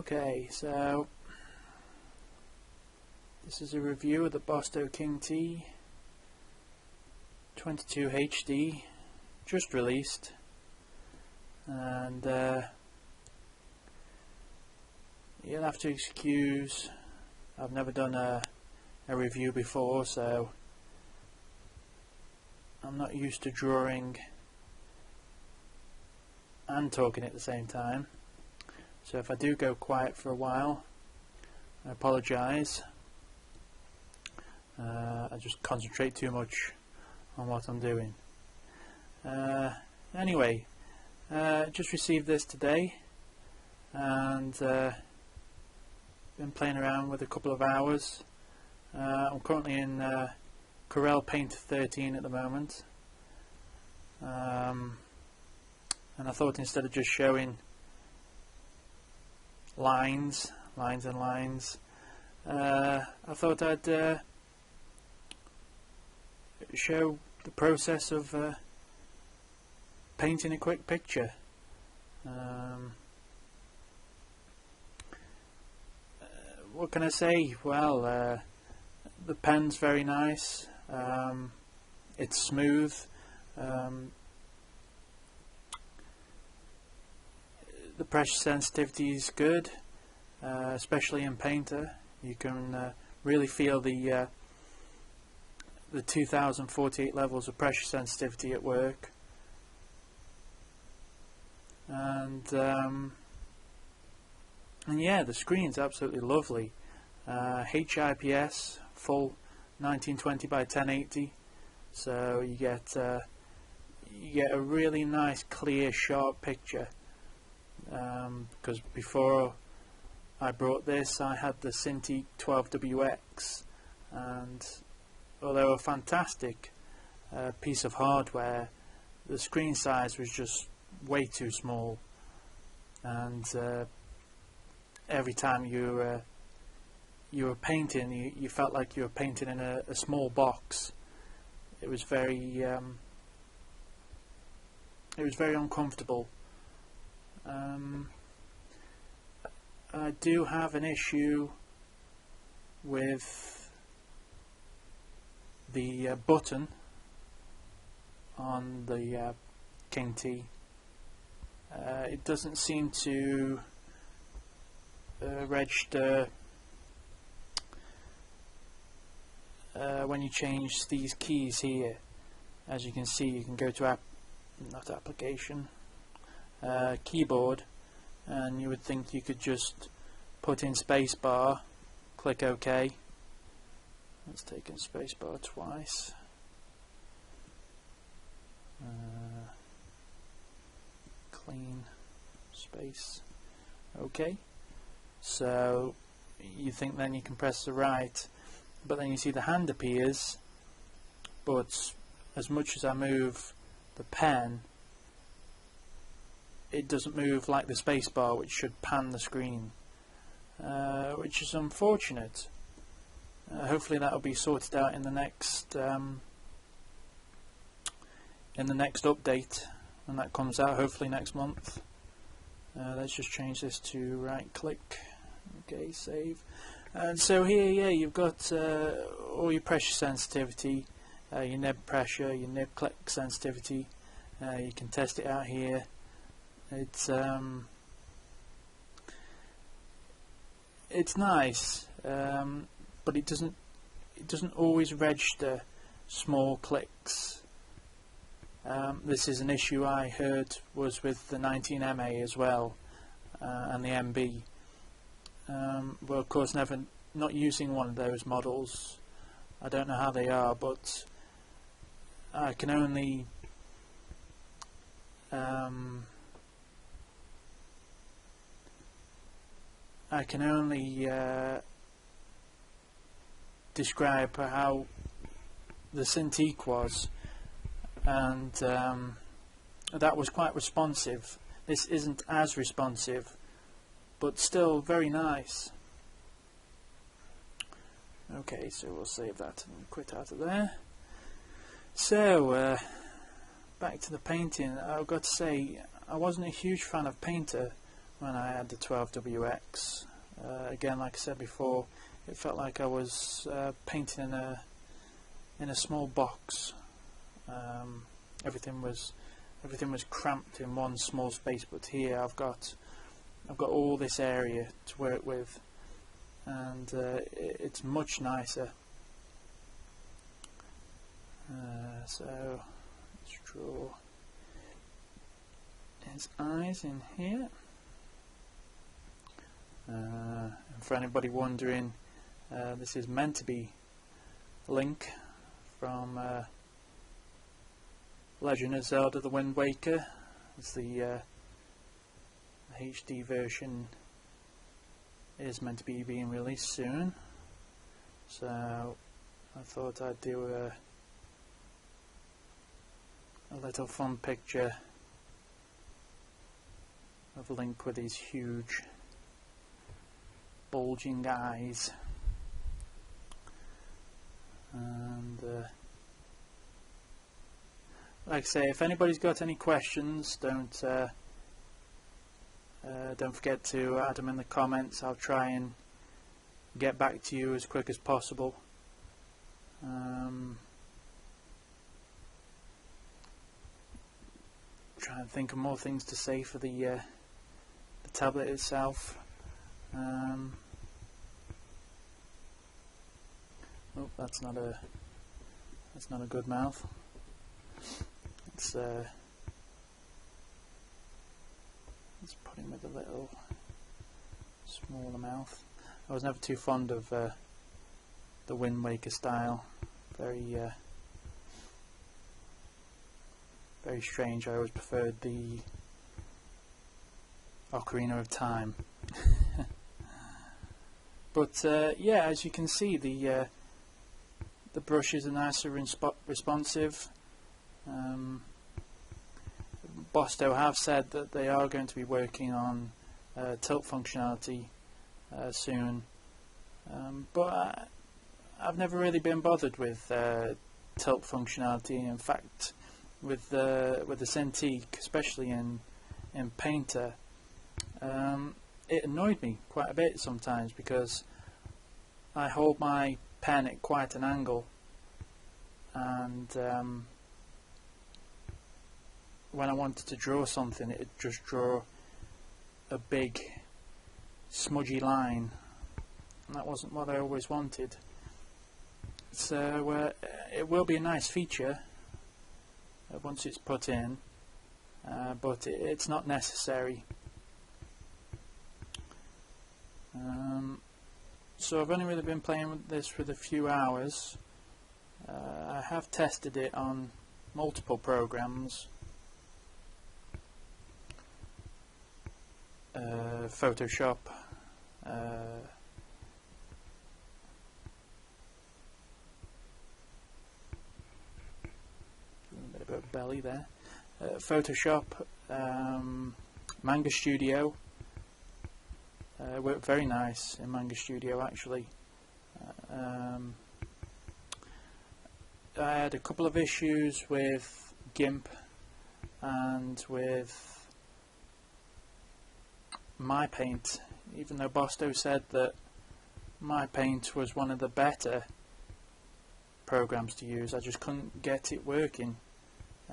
Okay, so this is a review of the Bosto Kingtee 22 HD, just released, and you'll have to excuse, I've never done a review before, so I'm not used to drawing and talking at the same time. So if I do go quiet for a while, I apologise. I just concentrate too much on what I'm doing. Anyway, just received this today, and been playing around with a couple of hours. I'm currently in Corel Paint 13 at the moment, and I thought instead of just showing lines and lines, I thought I'd show the process of painting a quick picture. What can I say? Well, the pen's very nice, it's smooth, the pressure sensitivity is good, especially in Painter. You can really feel the 2048 levels of pressure sensitivity at work, and yeah, the screen's absolutely lovely. HIPS full 1920 by 1080, so you get a really nice, clear, sharp picture. Because before I brought this, I had the Kingtee 12WX, and although a fantastic piece of hardware, the screen size was just way too small, and every time you were painting, you felt like you were painting in a small box. It was very uncomfortable. I do have an issue with the button on the Kingtee. It doesn't seem to register when you change these keys here. As you can see, you can go to keyboard, and you would think you could just put in spacebar, click OK. Let's take in spacebar twice. Clean space. OK. So you think then you can press the right, but then you see the hand appears, but as much as I move the pen, it doesn't move like the spacebar, which should pan the screen, which is unfortunate. Hopefully that will be sorted out in the next update when that comes out, hopefully next month. Let's just change this to right click. Okay, save. And so here, yeah, you've got all your pressure sensitivity, your nib pressure, your nib click sensitivity. You can test it out here. It's nice, but it doesn't always register small clicks. This is an issue I heard was with the 19MA as well, and the MB. Well, of course, not using one of those models, I don't know how they are, but I can only describe how the Cintiq was, and that was quite responsive. This isn't as responsive, but still very nice. Okay, so we'll save that and quit out of there. So back to the painting. I've got to say, I wasn't a huge fan of Painter when I had the 12WX. Again, like I said before, it felt like I was painting in a small box. Everything was cramped in one small space, but here I've got all this area to work with, and it's much nicer. So let's draw his eyes in here. And for anybody wondering, this is meant to be Link from Legend of Zelda: The Wind Waker. It's the HD version is meant to be being released soon, so I thought I'd do a little fun picture of Link with his huge bulging eyes. And like I say, if anybody's got any questions, don't forget to add them in the comments. I'll try and get back to you as quick as possible. Try and think of more things to say for the tablet itself. Oh, that's not a good mouth. Let's put him with a little smaller mouth. I was never too fond of the Wind Waker style. Very strange. I always preferred the Ocarina of Time. But yeah, as you can see, the brushes are nicer and responsive. Bosto have said that they are going to be working on tilt functionality soon, but I've never really been bothered with tilt functionality. In fact, with the Cintiq, especially in Painter, it annoyed me quite a bit sometimes, because I hold my pen at quite an angle, and when I wanted to draw something, it would just draw a big smudgy line, and that wasn't what I always wanted. So it will be a nice feature once it's put in, but it's not necessary. So I've only really been playing with this for a few hours. I have tested it on multiple programs. Photoshop, a bit of a belly there. Photoshop, Manga Studio. Worked very nice in Manga Studio, actually. I had a couple of issues with GIMP and with MyPaint, even though Bosto said that MyPaint was one of the better programs to use. I just couldn't get it working.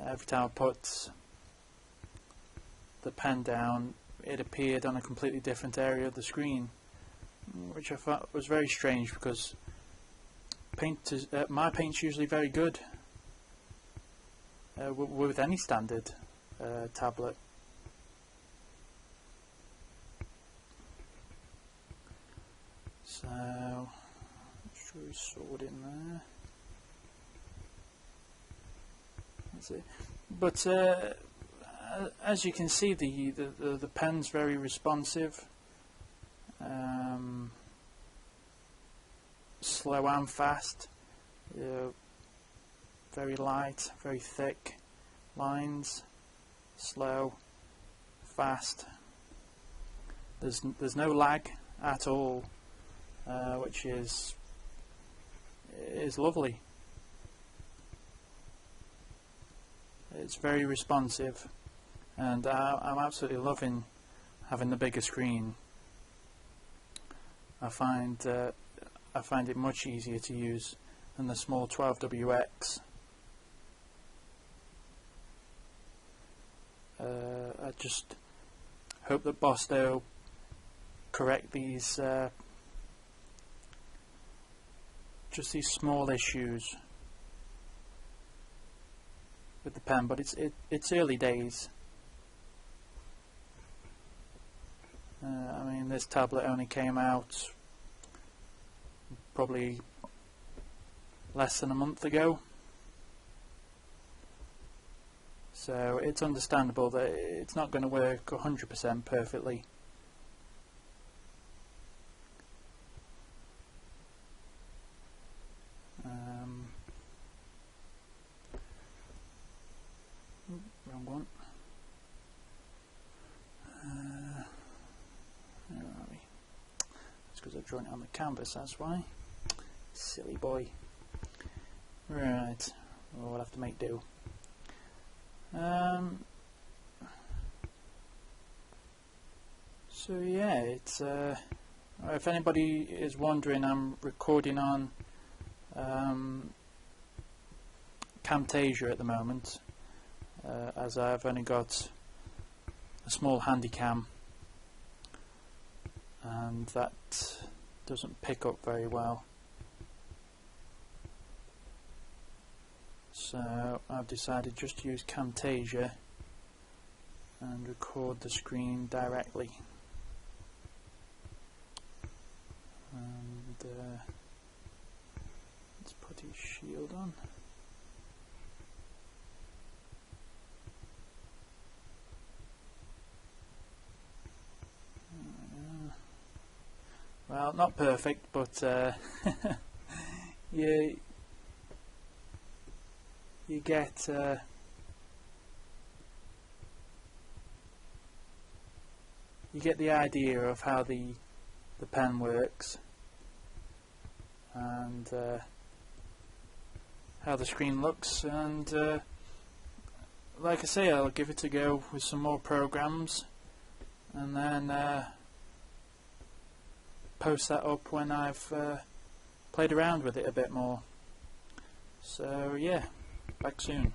Every time I put the pen down, it appeared on a completely different area of the screen, which I thought was very strange, because MyPaint's usually very good with any standard tablet. So, let's draw his sword in there. That's it. But as you can see, the pen's very responsive, slow and fast, very light, very thick lines, slow, fast. There's no lag at all, which is lovely. It's very responsive, and I'm absolutely loving having the bigger screen, I find it much easier to use than the small 12WX. I just hope that Bosto correct these just these small issues with the pen, but it's early days. I mean, this tablet only came out probably less than a month ago, so it's understandable that it's not going to work 100% perfectly. Wrong one. Where are we? It's because I've drawn it on the canvas, that's why. Silly boy. Right, well, we'll have to make do. So yeah, it's if anybody is wondering, I'm recording on Camtasia at the moment, as I've only got a small handycam and that doesn't pick up very well, so I've decided just to use Camtasia and record the screen directly. And let's put his shield on. Well, not perfect, but you get the idea of how the pen works and how the screen looks, and like I say, I'll give it a go with some more programs and then post that up when I've played around with it a bit more. So yeah, back soon.